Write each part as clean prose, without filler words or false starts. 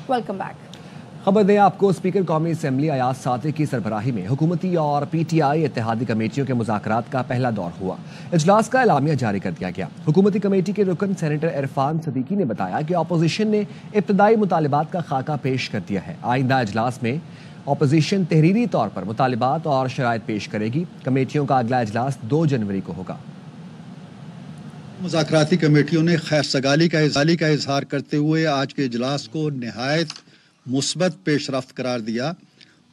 Welcome back. खबर दें आपको, स्पीकर कौमी असम्बली अयाज सादिक की सरबराही में हुकूमती और PTI इत्तेहादी कमेटियों के मुज़ाकरात का पहला दौर हुआ। इजलास का एलामिया जारी कर दिया गया। हुकूमती कमेटी के रुकन सेनेटर इरफान सदीकी ने बताया कि अपोजिशन ने इब्तदाई मुतालिबात का खाका पेश कर दिया है। आइंदा इजलास में अपोजिशन तहरीरी तौर पर मुतालिबात और शराइत पेश करेगी। कमेटियों का अगला इजलास 2 जनवरी को होगा। मुज़ाकराती कमेटियों ने खैर सगाली का इजहार करते हुए आज के इजलास को निहायत मुस्बत पेशरफ्त करार दिया।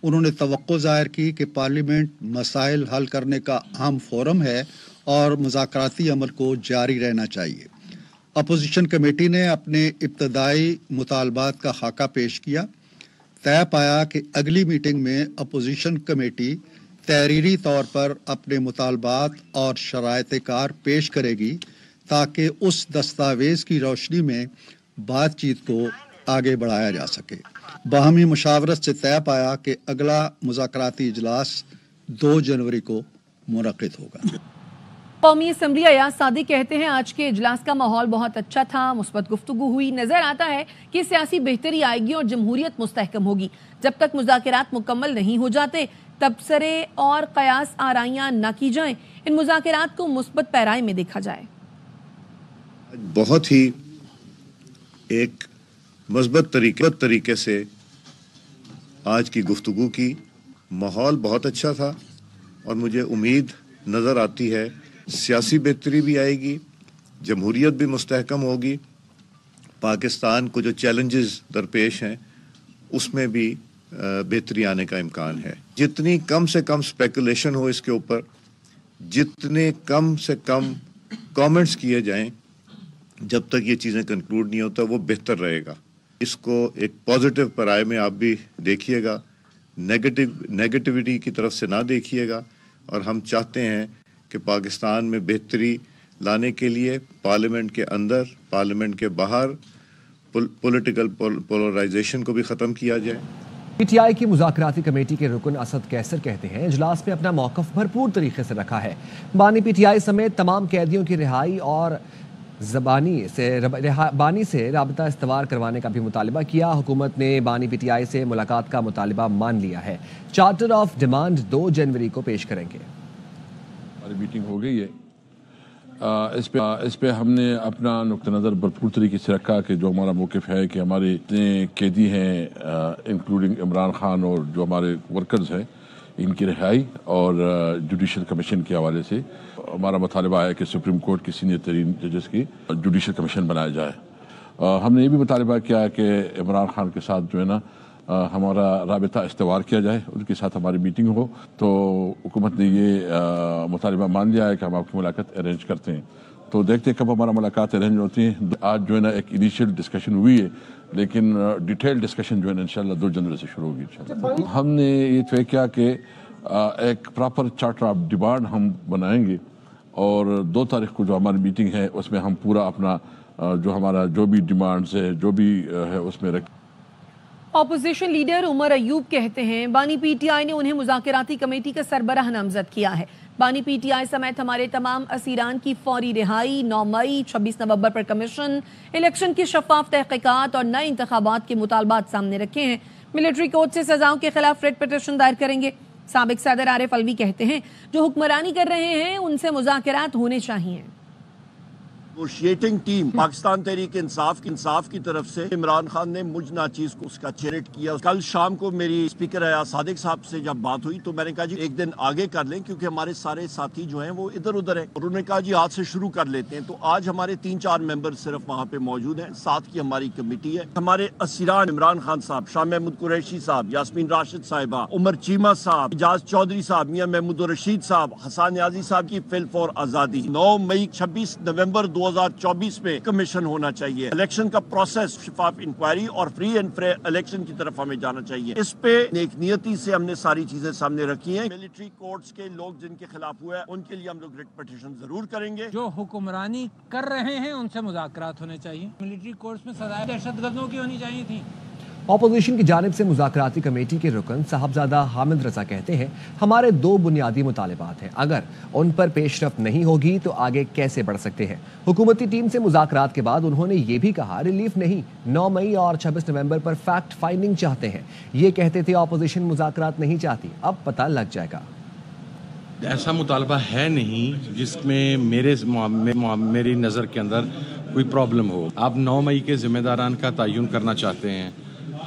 उन्होंने तवक्को ज़ाहिर की कि पार्लियामेंट मसाइल हल करने का अहम फोरम है और मुज़ाकराती अमल को जारी रहना चाहिए। अपोजिशन कमेटी ने अपने इब्तदाई मुतालबात का खाका पेश किया। तय पाया कि अगली मीटिंग में अपोजिशन कमेटी तहरीरी तौर पर अपने मुतालबात और शराइत कार पेश करेगी ताकि उस दस्तावेज़ की रोशनी में बातचीत को आगे बढ़ाया जा सके। बाहमी मुशावरत से तय पाया कि अगला मुज़ाकराती इजलास 2 जनवरी को मुनक़िद होगा। कौमी असम्बली अयाज सादिक कहते हैं आज के इजलास का माहौल बहुत अच्छा था, मुस्बत गुफ्तगू हुई। नजर आता है कि सियासी बेहतरी आएगी और जमहूरियत मुस्तहकम होगी। जब तक मुज़ाकरात मुकम्मल नहीं हो जाते तबसरे और कयास आराइयां न की जाएं। इन मुज़ाकरात को मुस्बत पैराए में देखा जाए। बहुत ही एक मुस्बत तरीके से आज की गुफ्तगू की, माहौल बहुत अच्छा था और मुझे उम्मीद नज़र आती है सियासी बेहतरी भी आएगी, जमहूरियत भी मुस्तहकम होगी, पाकिस्तान को जो चैलेंजेस दरपेश हैं उसमें भी बेहतरी आने का इम्कान है। जितनी कम से कम स्पेकुलेशन हो इसके ऊपर, जितने कम से कम कमेंट्स किए जाएं, जब तक ये चीज़ें कंक्लूड नहीं होता वो बेहतर रहेगा। इसको एक पॉजिटिव पराये में आप भी देखिएगा, नेगेटिविटी की तरफ से ना देखिएगा। और हम चाहते हैं कि पाकिस्तान में बेहतरी लाने के लिए पार्लियामेंट के अंदर, पार्लियामेंट के बाहर पॉलिटिकल पोलराइजेशन को भी ख़त्म किया जाए। PTI की मुज़ाकराती कमेटी के रुकन असद कैसर कहते हैं इजलास में अपना मौक़िफ़ भरपूर तरीके से रखा है। बानी PTI समेत तमाम कैदियों की रिहाई और बानी से राबता इस्तवार करवाने का भी मुतालिबा किया। हुकूमत ने बानी PTI से मुलाकात का मुतालिबा मान लिया है। चार्टर ऑफ डिमांड 2 जनवरी को पेश करेंगे। हमारी मीटिंग हो गई है। इस पे हमने अपना नुक्ता नज़र भरपूर तरीके से रखा कि जो हमारा मौक़िफ़ है कि हमारे इतने कैदी हैं इंक्लूडिंग इमरान खान और जो हमारे वर्कर्स हैं इनकी रिहाई और जुडिशल कमीशन के हवाले से हमारा मुतालिबा है कि सुप्रीम कोर्ट की सीनियर तरीन जजेस की जुडिशल कमीशन बनाया जाए। हमने ये भी मुतालिबा किया है कि इमरान खान के साथ जो है ना हमारा राबिता इस्तवार किया जाए, उनके साथ हमारी मीटिंग हो। तो हुकूमत ने ये मुतालिबा मान लिया है कि हम आपकी मुलाकात अरेंज करते हैं। तो देखते हैं कब हमारा मुलाकात अरेंज होती है। आज जो है ना एक इनिशियल डिस्कशन हुई है, लेकिन डिटेल डिस्कशन जो है ना इंशाल्लाह 2 जनवरी से शुरू होगी इंशाल्लाह। हमने ये तय किया कि एक प्रॉपर चार्टर ऑफ डिमांड हम बनाएंगे और 2 तारीख को जो हमारी मीटिंग है उसमें हम पूरा अपना जो हमारा जो भी डिमांड्स है जो भी है उसमें रख। ऑपोजिशन लीडर उमर अयूब कहते हैं बानी PTI ने उन्हें मुज़ाकराती कमेटी का सरबराह नामजद किया है। बानी PTI समेत हमारे तमाम असीरान की फौरी रिहाई, 9 मई 26 नवंबर पर कमीशन, इलेक्शन की शफाफ तहकीकात और नए इंतखाबात के मुतालबात सामने रखे हैं। मिलिट्री कोर्ट से सजाओं के खिलाफ रेड पिटिशन दायर करेंगे। साबिक सदर आरिफ अलवी कहते हैं जो हुक्मरानी कर रहे हैं उनसे मुज़ाकरात होने चाहिए। नेगोशिएटिंग टीम पाकिस्तान तहरीक इंसाफ की तरफ से इमरान खान ने मुझ नाचीज को उसका चेरेट किया। कल शाम को मेरी स्पीकर अयाज सादिक साहब से जब बात हुई तो मैंने कहा जी एक दिन आगे कर लें क्योंकि हमारे सारे साथी जो हैं वो इधर उधर हैं। उन्होंने कहा जी आज से शुरू कर लेते हैं। तो आज हमारे 3-4 मेंबर सिर्फ वहाँ पे मौजूद हैं। 7 की हमारी कमेटी है। हमारे असीरान इमरान खान साहब, शाह महमूद कुरैशी साहब, यास्मीन राशिद साहिबा, उमर चीमा साहब, इजाज चौधरी साहब, मियां महमूद रशीद साहब, हसन न्याजी साहब की फिल फॉर आज़ादी। 9 मई 26 नवंबर 2024 में कमीशन होना चाहिए। इलेक्शन का प्रोसेस शिफाफ इंक्वायरी और फ्री एंड फेयर इलेक्शन की तरफ हमें जाना चाहिए। इस पे नेक नियति से हमने सारी चीजें सामने रखी हैं। मिलिट्री कोर्ट्स के लोग जिनके खिलाफ हुआ है उनके लिए हम लोग रिट पिटीशन जरूर करेंगे। जो हुक्मरानी कर रहे हैं उनसे मुज़ाकरात होने चाहिए। मिलिट्री कोर्ट्स में सजाएं दहशतगर्दों की होनी चाहिए थी। اپوزیشن کی جانب سے مذاکراتی کمیٹی کے رکن صاحبزادہ حامد رضا کہتے ہیں ہمارے 2 بنیادی مطالبات ہیں، اگر ان پر پیش رفت نہیں ہوگی تو آگے کیسے بڑھ سکتے ہیں۔ حکومتی ٹیم سے مذاکرات کے بعد انہوں نے یہ بھی کہا ریلیف نہیں، 9 مئی اور 26 نومبر پر فیکٹ فائنڈنگ چاہتے ہیں۔ یہ کہتے تھے اپوزیشن مذاکرات نہیں چاہتی، اب پتہ لگ جائے گا۔ ایسا مطالبہ ہے نہیں جس میں میری نظر کے اندر کوئی پرابلم ہو۔ آپ 9 مئی کے ذمہ داران کا تعین کرنا چاہتے ہیں،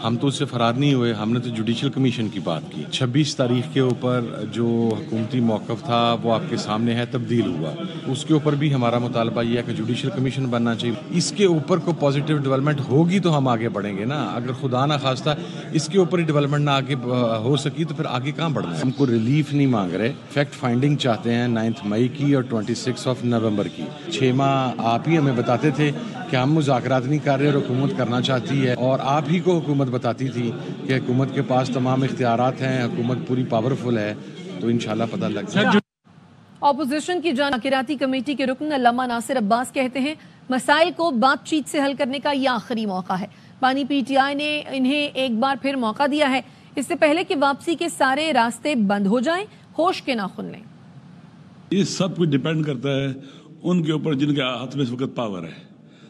ہم تو اس سے فرار نہیں ہوئے، ہم نے تو جوڈیشل کمیشن کی بات کی۔ 26 تاریخ کے اوپر جو حکومتی موقف تھا وہ آپ کے سامنے ہے، تبدیل ہوا، اس کے اوپر بھی ہمارا مطالبہ یہ ہے کہ جوڈیشل کمیشن بننا چاہیے۔ اس کے اوپر کوئی پازیٹیو ڈیولپمنٹ ہوگی تو ہم آگے بڑھیں گے نا، اگر خدا نہ خواستہ اس کے اوپر ہی ڈیولپمنٹ نہ آگے ہو سکی تو پھر آگے کہاں بڑھنا ہے۔ ہم کو ریلیف نہیں مانگ رہے، فیکٹ فائنڈنگ چاہتے ہیں 9 مئی کی اور 26 نومبر کی۔ 6 ماہ آپ ہی ہمیں بتاتے تھے کہ ہم مذاکرات نہیں کر رہے اور حکومت کرنا چاہتی ہے، اور آپ ہی کو حکومت بتاتی تھی کہ حکومت کے پاس تمام اختیارات ہیں، حکومت پوری پاورفل ہے، تو انشاءاللہ پتہ لگ جائے گا۔ اپوزیشن کی جانب مذاکراتی کمیٹی کے رکن علامہ ناصر عباس کہتے ہیں مسائل کو بات چیت سے حل کرنے کا یہ آخری موقع ہے۔ بانی پی ٹی آئی نے انہیں ایک بار پھر موقع دیا ہے، اس سے پہلے کہ واپسی کے سارے راستے بند ہو جائیں، ہوش کے ناخن لیں۔ یہ سب کچھ ڈیپینڈ کرتا ہے ان کے اوپر جن کے ہاتھ میں اس وقت پاور ہے،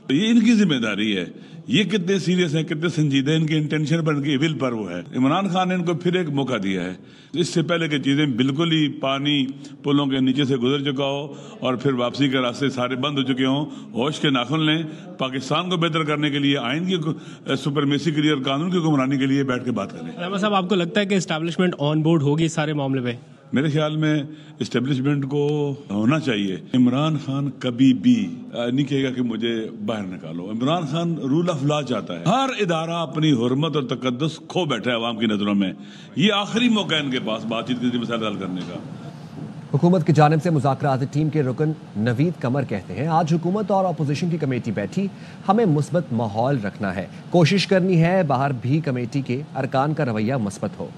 تو یہ ان کی ذمہ داری ہے، یہ کتنے سیریس ہیں، کتنے سنجیدہ ان کی انٹینشن پر، ان کی ول پر وہ ہے۔ عمران خان نے ان کو پھر ایک موقع دیا ہے، اس سے پہلے کہ چیزیں بالکل ہی پانی پلوں کے نیچے سے گزر چکا ہو اور پھر واپسی کے راستے سارے بند ہو چکے ہوں، ہوش کے ناخن لیں، پاکستان کو بہتر کرنے کے لیے، آئین کی سپرمیسی کے لیے اور قانون کی حکمرانی کے لیے بیٹھ کے بات کریں۔ علامہ صاحب، آپ کو لگتا ہے کہ اسٹیبلشمنٹ آن بورڈ ہوگی اس سارے معاملے پہ؟ میرے خیال میں اسٹیبلشمنٹ کو ہونا چاہیے۔ عمران خان کبھی بھی نہیں کہے گا کہ مجھے باہر نکالو۔ Imran Khan rule of law چاہتا ہے، ہر ادارہ اپنی حرمت اور تقدس کھو بیٹھا ہے عوام کی نظروں میں، یہ آخری موقع ہے ان کے پاس بات چیت کے مسائل حل کرنے کا۔ حکومت کی جانب سے مذاکراتی ٹیم کے رکن نوید قمر کہتے ہیں آج حکومت اور اپوزیشن کی کمیٹی بیٹھی، ہمیں مثبت ماحول رکھنا ہے، کوشش کرنی ہے باہر بھی کمیٹی کے ارکان کا رویہ مثبت ہو۔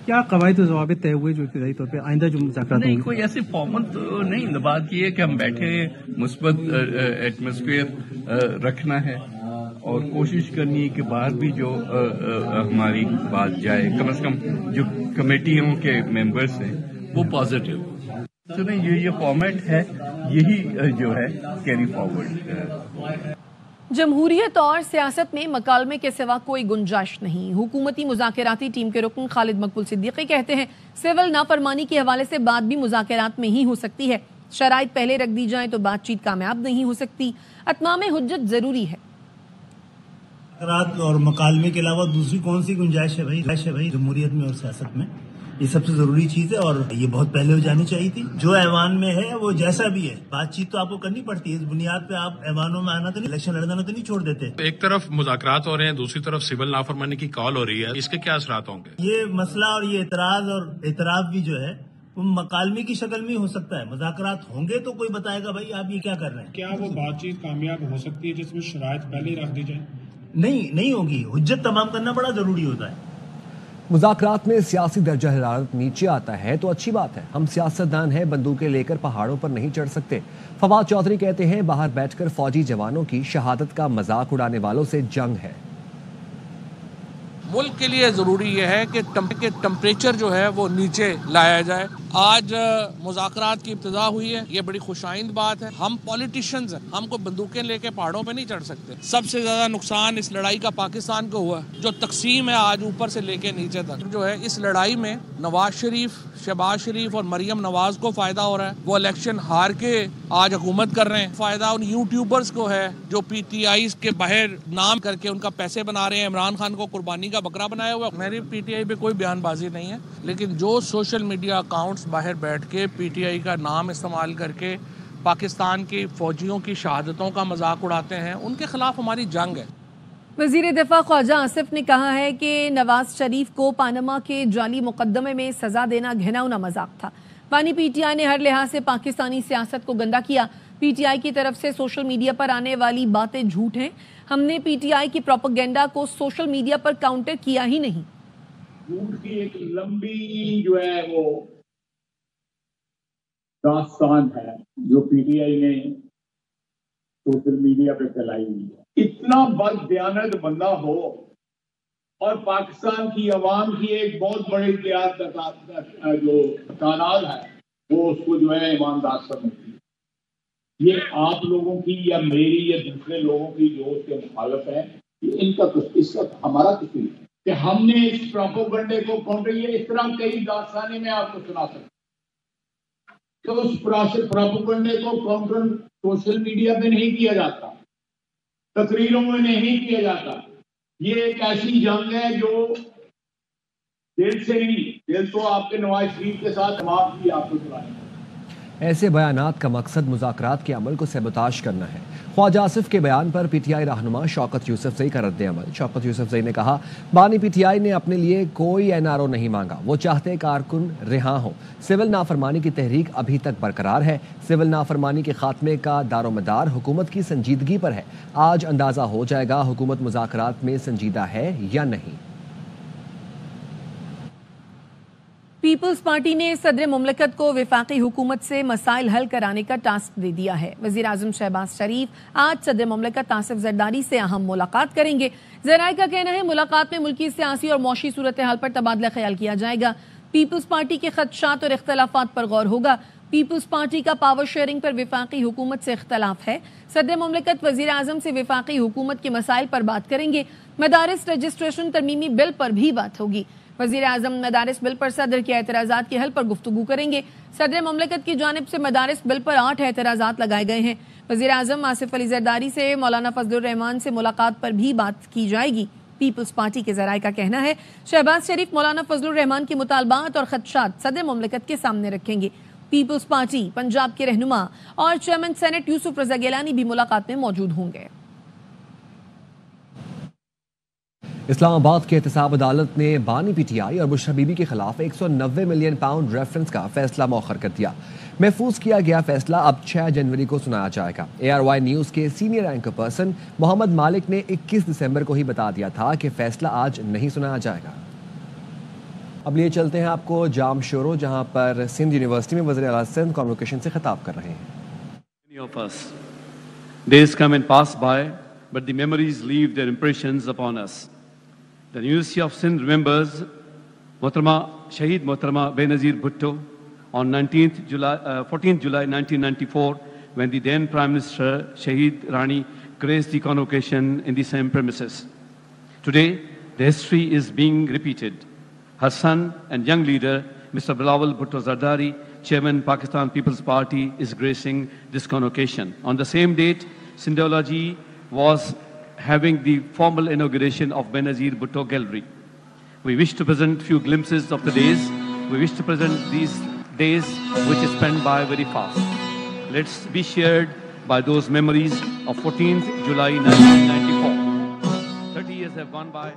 کیا قواعد و ضوابط طے ہوئے جو ابتدائی طور پہ آئندہ جو مذاکرات نہیں، کوئی ایسی فارمل تو نہیں، بات یہ ہے کہ ہم بیٹھے مثبت ایٹماسفیئر رکھنا ہے اور کوشش کرنی ہے کہ باہر بھی جو ہماری بات جائے، کم از کم جو کمیٹیوں کے ممبرس ہیں وہ پازیٹیو۔ تو نہیں، یہ فارمیٹ ہے، یہی جو ہے کیری فارورڈ۔ جمہوریت اور سیاست میں مکالمے کے سوا کوئی گنجائش نہیں۔ حکومتی مذاکراتی ٹیم کے رکن خالد مقبول صدیقی کہتے ہیں سول نافرمانی کے حوالے سے بات بھی مذاکرات میں ہی ہو سکتی ہے، شرائط پہلے رکھ دی جائیں تو بات چیت کامیاب نہیں ہو سکتی، اتمام حجت ضروری ہے۔ مذاکرات اور مکالمے کے علاوہ دوسری کون سی گنجائش ہے بھائی جمہوریت میں اور سیاست میں؟ یہ سب سے ضروری چیز ہے اور یہ بہت پہلے ہو جانی چاہیے تھی۔ جو ایوان میں ہے وہ جیسا بھی ہے، بات چیت تو آپ کو کرنی پڑتی ہے، اس بنیاد پہ آپ ایوانوں میں آنا تو نہیں، الیکشن لڑنا تو نہیں چھوڑ دیتے۔ ایک طرف مذاکرات ہو رہے ہیں، دوسری طرف سول نافرمانی کی کال ہو رہی ہے، اس کے کیا اثرات ہوں گے؟ یہ مسئلہ اور یہ اعتراض اور اعتراف بھی جو ہے وہ مکالمے کی شکل میں ہو سکتا ہے، مذاکرات ہوں گے تو کوئی بتائے گا بھائی آپ یہ کیا کر رہے ہیں۔ کیا وہ بات چیت کامیاب ہو سکتی ہے جس میں شرائط پہلے ہی رکھ دی جائے؟ نہیں ہوگی، حجت تمام کرنا بڑا ضروری ہوتا ہے۔ مذاکرات میں سیاسی درجہ حرارت نیچے آتا ہے تو اچھی بات ہے، ہم سیاستدان ہیں، بندوقیں لے کر پہاڑوں پر نہیں چڑھ سکتے۔ فواد چودھری کہتے ہیں باہر بیٹھ کر فوجی جوانوں کی شہادت کا مذاق اڑانے والوں سے جنگ ہے۔ ملک کے لیے ضروری یہ ہے کہ ٹمپریچر جو ہے وہ نیچے لایا جائے۔ آج مذاکرات کی ابتدا ہوئی ہے، یہ بڑی خوش آئند بات ہے۔ ہم پولیٹیشنز ہیں، ہم کو بندوقیں لے کے پہاڑوں پہ نہیں چڑھ سکتے۔ سب سے زیادہ نقصان اس لڑائی کا پاکستان کو ہوا ہے، جو تقسیم ہے آج اوپر سے لے کے نیچے تک جو ہے، اس لڑائی میں نواز شریف، شہباز شریف اور مریم نواز کو فائدہ ہو رہا ہے، وہ الیکشن ہار کے آج حکومت کر رہے ہیں۔ فائدہ ان یوٹیوبرز کو ہے جو پی ٹی آئی کے باہر نام کر کے ان کا پیسے بنا رہے ہیں، عمران خان کو قربانی کا بکرا بنایا ہوا۔ میری پی ٹی آئی پہ کوئی بیان بازی نہیں ہے، لیکن جو سوشل میڈیا اکاؤنٹس باہر بیٹھ کے پی ٹی آئی کا نام استعمال کر کے پاکستان کی فوجیوں کی شہادتوں کا مذاق اڑاتے ہیں، ان کے خلاف ہماری جنگ ہے۔ وزیر دفاع خواجہ آصف نے کہا ہے کہ نواز شریف کو پاناما کے جعلی مقدمے میں سزا دینا گھناؤنا مذاق تھا۔ بانی پی ٹی آئی نے ہر لحاظ سے پاکستانی سیاست کو گندا کیا۔ پی ٹی آئی کی طرف سے سوشل میڈیا پر آنے والی باتیں جھوٹ ہیں، ہم نے پی ٹی آئی کی پروپیگنڈا کو سوشل میڈیا پر کاؤنٹر کیا ہی نہیں۔ جھوٹ کی ایک لمبی جو ہے وہ داستان ہے جو پی ٹی آئی نے سوشل میڈیا پہ پھیلائی ہوئی ہے۔ इतना बददियानत बंदा हो और पाकिस्तान की अवाम की एक बहुत बड़ी जो तादाद है वो उसको जो है ईमानदार समझती है। ये आप लोगों की या मेरी या दूसरे लोगों की जो उसके मुखालिफ है, इनका इसका हमारा कसूर है कि हमने इस प्रोपेगेंडे को काउंटर, ये इस तरह कई दास्तानें मैं आपको सुना सकता तो उस प्रोपेगेंडे को काउंटर सोशल मीडिया पे नहीं किया जाता, तकरीरों में नहीं किया जाता। ये एक ऐसी जंग है जो दिल से नहीं, दिल तो आपके नवाज शरीफ के साथ तमाम की आपको चलाएंगे। ऐसे बयानात का मकसद मुज़ाकरात के अमल को सबोताश करना है। ख्वाजा आसिफ के बयान पर पीटीआई रहनुमा शौकत यूसुफजई का रद्द अमल। शौकत यूसुफजई ने कहा, बानी पीटीआई ने अपने लिए कोई एनआरओ नहीं मांगा, वो चाहते कारकुन रिहा हो। सिविल नाफरमानी की तहरीक अभी तक बरकरार है। सिविल नाफरमानी के खात्मे का दारोमदार हुकूमत की संजीदगी पर है। आज अंदाजा हो जाएगा हुकूमत मुज़ाकरात में संजीदा है या नहीं। पीपल्स पार्टी ने सदर मुमलकत को वफाकी हुकूमत से मसाइल हल कराने का टास्क दे दिया है। वज़ीर आज़म शहबाज शरीफ आज सदर मुमलकत आसिफ जरदारी से अहम मुलाकात करेंगे। ज़राए का कहना है मुलाकात में मुल्की सियासी और मौशी सूरत हाल पर तबादला ख्याल किया जाएगा। पीपल्स पार्टी के खदशात और इख्तलाफात पर गौर होगा। पीपल्स पार्टी का पावर शेयरिंग पर वफाकी हुकूमत से इख्तलाफ है। सदर मुमलकत वज़ीर आज़म से वफाकी हुकूमत के मसाइल पर बात करेंगे। मदारिस रजिस्ट्रेशन तरमीमी बिल पर भी बात होगी। वज़ीर आज़म मदारिस बिल पर सदर के एतराज़ात के हल पर गुफ्तगू करेंगे। सदर मुमलकत की जानिब से मदारिस बिल पर 8 एतराज़ात लगाए गए हैं। वज़ीर आज़म आसिफ अली जरदारी से मौलाना फजलुर रहमान से मुलाकात पर भी बात की जाएगी। पीपल्स पार्टी के ज़राए का कहना है शहबाज शरीफ मौलाना फजलुर रहमान के मुतालबात और खदशात सदर मुमलकत के सामने रखेंगे। पीपल्स पार्टी पंजाब के रहनुमा और चेयरमैन सेनेट यूसुफ रज़ा गिलानी भी मुलाकात में मौजूद होंगे। इस्लामाबाद की एहतसाब अदालत ने बानी पीटीआई और बुशरा बीबी के खिलाफ 190 मिलियन पाउंड रेफरेंस का फैसला मौखर कर दिया। महफूज किया गया फैसला अब 6 जनवरी को सुनाया जाएगा। ARY न्यूज़ के सीनियर एंकर पर्सन मोहम्मद मालिक ने 21 दिसंबर को ही बता दिया था कि फैसला आज नहीं सुनाया जाएगा। अब लिए चलते हैं आपको जाम शोरो, जहां पर सिंध यूनिवर्सिटी में वज़ीर आला सिंध कॉन्वोकेशन से खिताब कर रहे हैं। Many of us, days come and pass by, but the memories leave their impressions upon us. The University of Sindh remembers Shaheed Mohtarama Benazir Bhutto on 14th July 1994, when the then Prime Minister Shaheed Rani graced the convocation in the same premises. Today, the history is being repeated. Her son and young leader, Mr. Bilawal Bhutto Zardari, Chairman Pakistan People's Party, is gracing this convocation. On the same date, Sindhology was having the formal inauguration of Benazir Bhutto Gallery. We wish to present few glimpses of the days. We wish to present these days which is spent by very fast. Let's be shared by those memories of 14th July 1994. 30 years have gone by.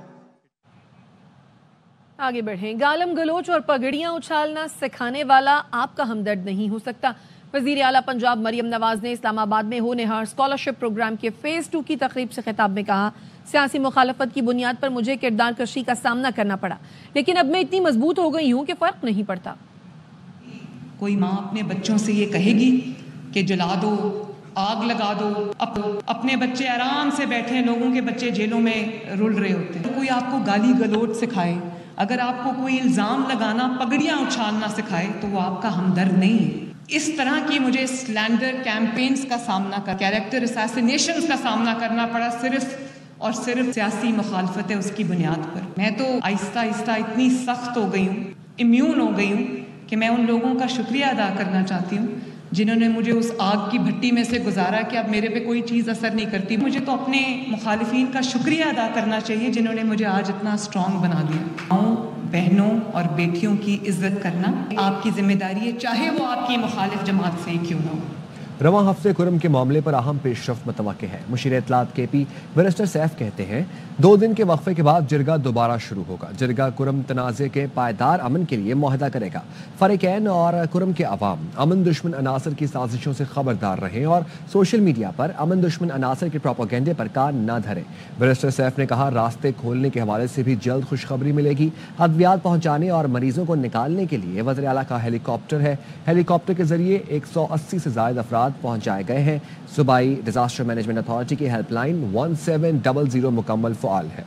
आगे बढ़ें। गालम गलोच और पगड़ियां उछालना सिखाने वाला आपका हमदर्द नहीं हो सकता। वज़ीर आला पंजाब मरियम नवाज ने इस्लामाबाद में होनहार स्कॉलरशिप प्रोग्राम के फेज़ 2 की तकरीब से खिताब में कहा, सियासी मुखालफत की बुनियाद पर मुझे किरदार कशी का सामना करना पड़ा, लेकिन अब मैं इतनी मजबूत हो गई हूँ कि फ़र्क नहीं पड़ता। कोई माँ अपने बच्चों से ये कहेगी कि जला दो, आग लगा दो, अपने बच्चे आराम से बैठे, लोगों के बच्चे जेलों में रुल रहे होते हैं। कोई आपको गाली गलोच सिखाए, अगर आपको कोई इल्ज़ाम लगाना, पगड़ियाँ उछालना सिखाए, तो वो आपका हमदर्द नहीं है। इस तरह की मुझे स्लैंडर कैंपेन्स का सामना कर, कैरेक्टर असैसिनेशंस का सामना करना पड़ा सिर्फ और सिर्फ सियासी मुखालफत है उसकी बुनियाद पर। मैं तो आहिस्ता आहिस्ता इतनी सख्त हो गई हूँ, इम्यून हो गई हूँ कि मैं उन लोगों का शुक्रिया अदा करना चाहती हूँ जिन्होंने मुझे उस आग की भट्टी में से गुजारा कि अब मेरे पे कोई चीज़ असर नहीं करती। मुझे तो अपने मुखालिफिन का शुक्रिया अदा करना चाहिए जिन्होंने मुझे आज इतना स्ट्रॉन्ग बना दिया। बहनों और बेटियों की इज्जत करना आपकी जिम्मेदारी है, चाहे वो आपकी मुखालिफ जमात से ही क्यों ना हो। रवां हफ्ते कुरम के मामले पर अहम पेशरफ्त मुतवक्किल है। मुशीर इत्तलात KP बैरिस्टर सैफ कहते हैं 2 दिन के वक्फे के बाद जिरगा दोबारा शुरू होगा। जिरगा कुरम तनाज़े के पायदार अमन के लिए मुआहदा करेगा। फरीकैन और कुरम के अवाम अमन दुश्मन अनासर की साजिशों से खबरदार रहें और सोशल मीडिया पर अमन दुश्मन अनासर के प्रोपेगेंडे पर कान न धरें। बैरिस्टर सैफ ने कहा रास्ते खोलने के हवाले से भी जल्द खुशखबरी मिलेगी। अद्वियात पहुँचाने और मरीजों को निकालने के लिए वज़ीर आला का हेलीकॉप्टर है। हेलीकॉप्टर के जरिए 180 से ज़ायद अफराद امداد پہنچائے گئے ہیں۔ صوبائی ڈیزاسٹر مینجمنٹ اتھارٹی کی ہیلپ لائن 1700 مکمل فعال ہے۔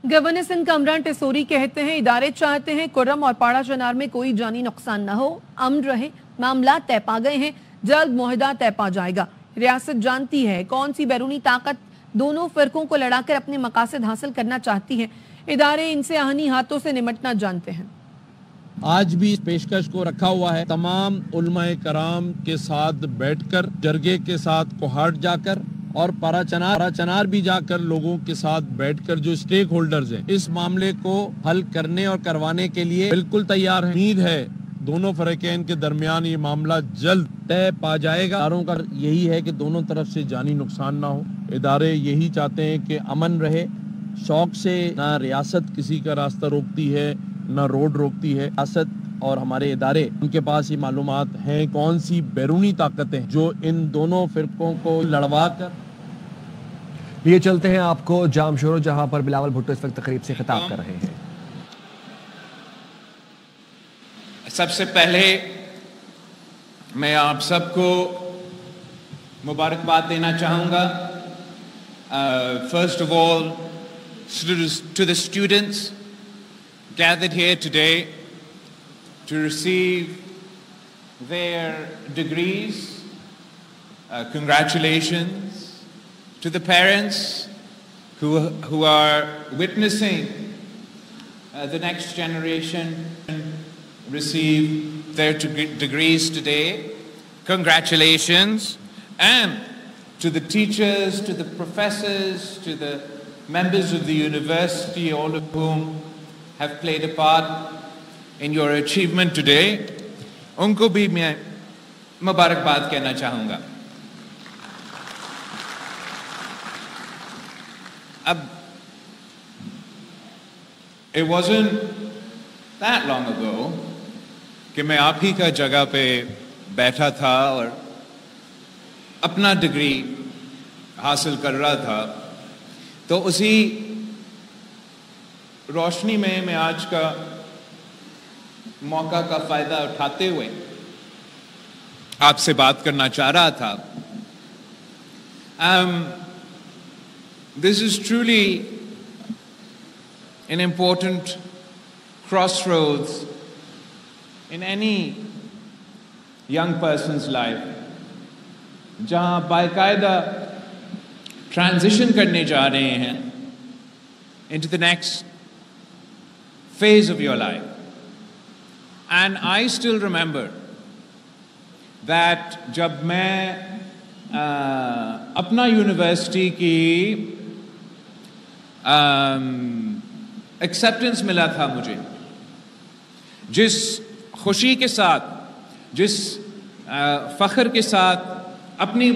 گورنر سندھ کامران ٹیسوری کہتے ہیں ادارے چاہتے ہیں کرم اور پاڑا چنار میں کوئی جانی نقصان نہ ہو، امن رہے، معاملات طے پا گئے ہیں، جلد معاہدہ طے پا جائے گا۔ ریاست جانتی ہے کون سی بیرونی طاقت دونوں فرقوں کو لڑا کر اپنے مقاصد حاصل کرنا چاہتی ہے، ادارے ان سے آہنی ہاتھوں سے نمٹنا جانتے ہیں۔ آج بھی اس پیشکش کو رکھا ہوا ہے تمام علماء کرام کے ساتھ بیٹھ کر، جرگے کے ساتھ کوہاٹ جا کر اور پارا چنار بھی جا کر لوگوں کے ساتھ بیٹھ کر جو سٹیک ہولڈرز ہیں اس معاملے کو حل کرنے اور کروانے کے لیے بالکل تیار ہیں۔ امید ہے دونوں فریقین کے درمیان یہ معاملہ جلد طے پا جائے گا۔ اداروں کا یہی ہے کہ دونوں طرف سے جانی نقصان نہ ہو، ادارے یہی چاہتے ہیں کہ امن رہے۔ شوق سے نہ ریاست کسی کا راستہ روکتی ہے نہ روڈ روکتی ہے، ریاست اور ہمارے ادارے ان کے پاس یہ معلومات ہیں کون سی بیرونی طاقتیں جو ان دونوں فرقوں کو لڑوا کر۔ یہ چلتے ہیں آپ کو جام شورو جہاں پر بلاول بھٹو اس وقت تقریب سے خطاب کر رہے ہیں۔ سب سے پہلے میں آپ سب کو مبارکباد دینا چاہوں گا۔ First of all, to the students gathered here today to receive their degrees, congratulations. To the parents who are witnessing the next generation receive their degrees today, congratulations. And to the teachers, to the professors, to the members of the university, all of whom have played a part in your achievement today, unko bhi main mubarakbad kehna chahunga. It wasn't that long ago کہ میں آپ ہی کا جگہ پہ بیٹھا تھا اور اپنا ڈگری حاصل کر رہا تھا، تو اسی روشنی میں میں آج کا موقع کا فائدہ اٹھاتے ہوئے آپ سے بات کرنا چاہ رہا تھا۔ This is truly an important crossroads in any young person's life, جہاں باقاعدہ transition کرنے جا رہے ہیں into the next phase of your life. And I still remember that جب میں اپنا یونیورسٹی کی ایکسیپٹنس ملا تھا مجھے، جس خوشی کے ساتھ، جس فخر کے ساتھ اپنی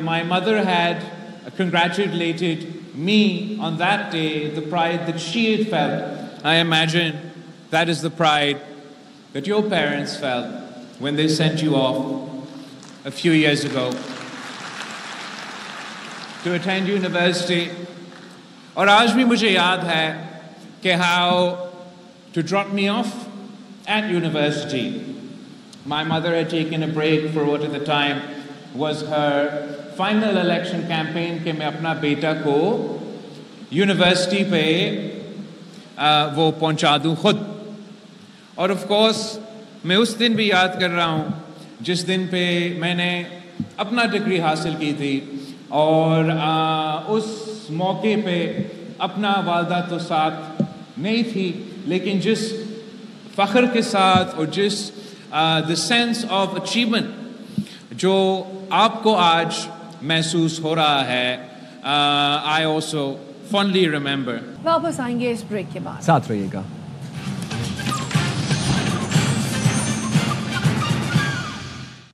my mother had congratulated me on that day, the pride that she had felt, I imagine that is the pride that your parents felt when they sent you off a few years ago to attend university. اور آج بھی مجھے یاد ہے کہ how to drop me off at university. My mother had taken a break for what at the time was her final election campaign کہ میں اپنا بیٹا کو یونیورسٹی پہ وہ پہنچا دوں خود. اور آف کورس میں اس دن بھی یاد کر رہا ہوں جس دن پہ میں نے اپنا ڈگری حاصل کی تھی، اور اس موقع پہ اپنا والدہ تو ساتھ نہیں تھی، لیکن جس فخر کے ساتھ اور جس the sense of achievement جو آپ کو آج محسوس ہو رہا ہے، I also fondly remember. واپس آئیں گے اس بریک کے بعد، ساتھ رہیے گا۔